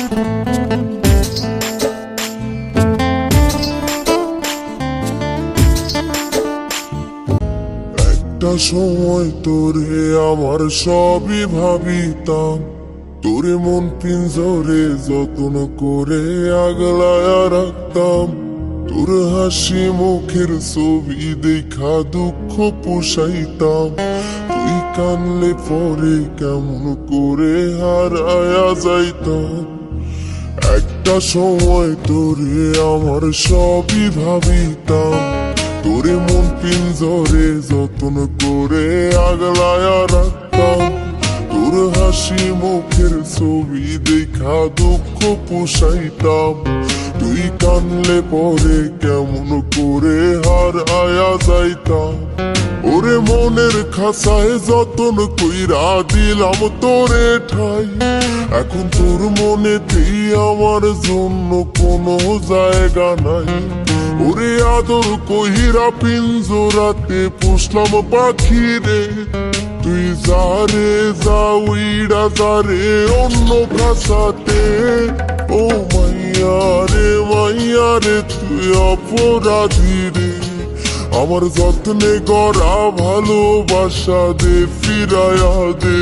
একটা সময় তোরে আমার সবই ভাবিতাম, তোরে মন পিঞ্জরে যত্ন করে আগলায়া রাখতাম। তোর হাসি মুখের ছবি দেখা দুঃখ পোষাইতাম। তুই কানলে পরে কেমন করে হারায়া যাইতাম। একটা সময় তোরে আমার সবই ভাবিতাম, তোরে মন পিঞ্জরে যত্ন করে আগলায়া রাখতাম। তোর হাসি মুখের ছবি দেখা দুঃখ পোষাইতাম। তুই কানলে পরে কেমন করে হারায়া যাইতাম। ওরে মনের খাঁচায় যতন কইরা দিলাম তোরে ঠাই, এখন তোর মনেতেই আমার জন্য কোনো জায়গা নাই। ওরে আদর কইরা পিঞ্জরাতে পুষলাম পাখি রে, তুই যারে যাউইরা যারে অন্য খাঁচাতে। ও মাইয়া রে তুই অপরাধী রে, আমার যত্নে গড়া ভালোবাসা দে ফিরায়া দে।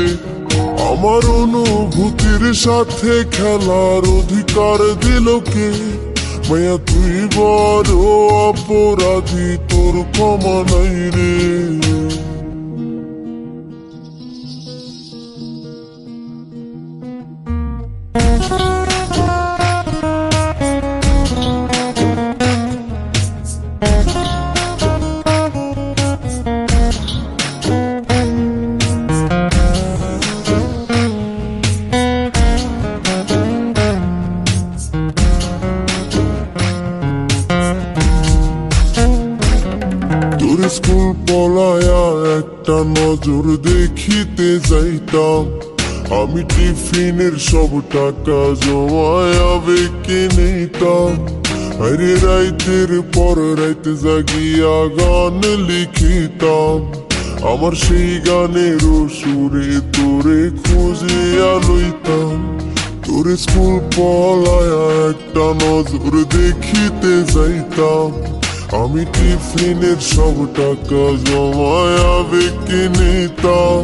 আমার অনুভূতির সাথে খেলার অধিকার দিল কে? মায়া তুই বড় অপরাধী, তোর ক্ষমা নাই রে। তোর স্কুল পলায়া একটা নজর দেখিতে যাইতাম, আমি টিফিনের সব টাকা জমায়া বেঁকে নিতাম। আরে রাইতের পর রাইতে জাগিয়া গান লিখিতাম, আমার সেই গানের সুরে তোরে খুঁজিয়া লইতাম। তোর স্কুল পলায়া একটা নজর দেখিতে যাইতাম, আমি টিফিনের সব টাকা জমায়া বেঁকে নিতাম।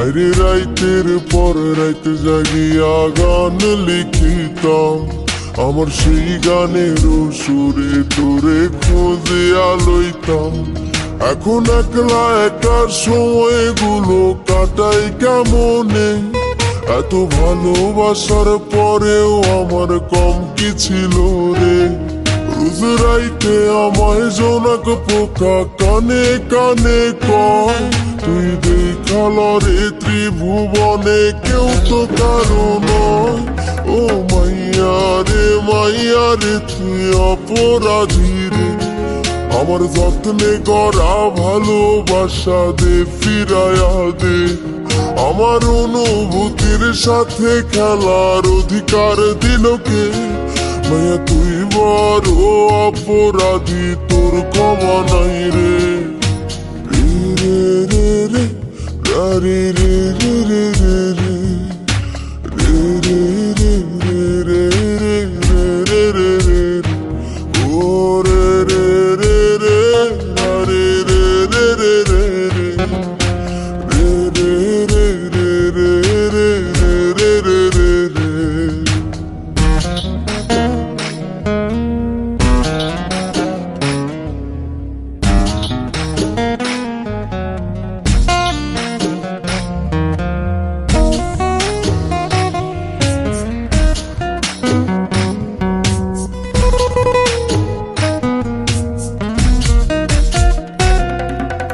আরে রাইতের পর রাইতে জাগিয়া গান লিখিতাম, আমার সেই গানের সুরে তোরে খুঁজিয়া লইতাম। এখন একলা একা সময়গুলো কাটাই কেমনে, এত ভালোবাসার পরেও আমার কম কি ছিল রে। রোজ রাইতে আমায় জোনাক পোকা কানে কানে কয়, তুই দেখাল রে ত্রিভুবনে কেউ তো কারো নয়। ও মাইয়া রে তুই অপরাধী রে, আমার যত্নে গড়া ভালোবাসা দে ফিরায়া দে। আমার অনুভূতির সাথে খেলার অধিকার দিল কে? মায়া তুই বড় অপরাধী, তোর ক্ষমা নাই রে। রে রে রে রে রে রে রে রে রে রে রে রে রে রে রে। ও রে রে রে রে রে রে রে রে রে রে রে রে রে রে রে।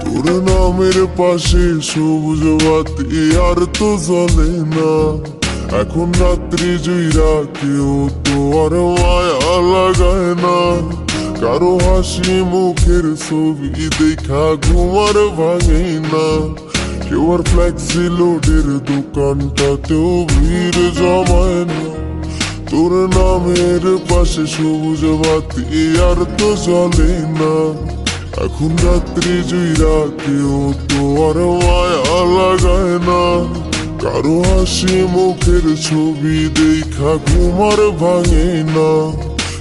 তোর নামের পাশে সবুজ বাতি আর তো জ্বলে না, এখন রাত্রি জুইরা কেউ তো আর মায়া লাগায় না। কারো হাসি মুখের ছবি দেখা ঘুমার ভাঙে না, কেউ আর ফ্লেক্সি লোডের দোকানটাতেও ভিড় জমায় না। তোর নামের পাশে সবুজ বাতি আর তো জ্বলে না, এখন রাত্রি জুইরা কেউ তো আর মায়া লাগায় না। কারো হাসি মুখের ছবি দেখা ঘুমার ভাঙে না,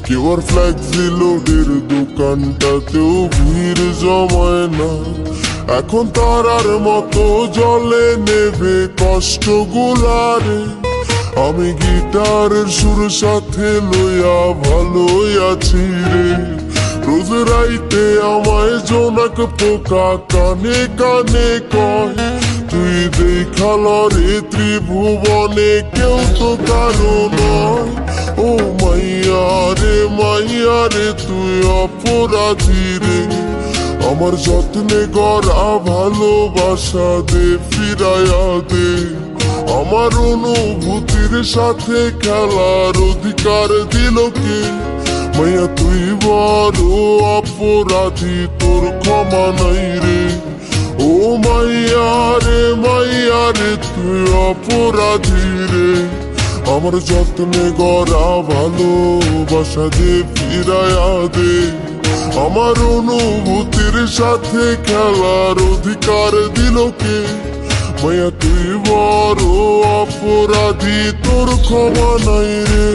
কেউ আর ফ্লেক্সি লোডের দোকানটাতেও ভিড় জমায় না। এখন তারার মতো জলে নেবে কষ্ট গুলারে, আমি গিটারের সুর সাথে লইয়া ভালোই আছি রে। রোজ রাইতে আমায় জোনাক পোকা কানে কানে কয়, তুই দেখাল রে ত্রিভুবনে কেউ তো কারো নয়। ও মাইয়া রে তুই অপরাধী রে, আমার যত্নে গড়া ভালোবাসা দে ফিরাইয়া দে। আমার অনুভূতির সাথে খেলার অধিকার দিল কে, মাইয়া তুই বড় অপরাধী, তোর ক্ষমা নাই রে। ও মাইয়া রে তুই অপরাধী রে, আমার যত্নে গড়া ভালোবাসা দে ফিরাইয়া দে। আমার অনুভূতির সাথে খেলার অধিকার দিল কে, মাইয়া তুই বড় অপরাধী, তোর ক্ষমা নাই রে।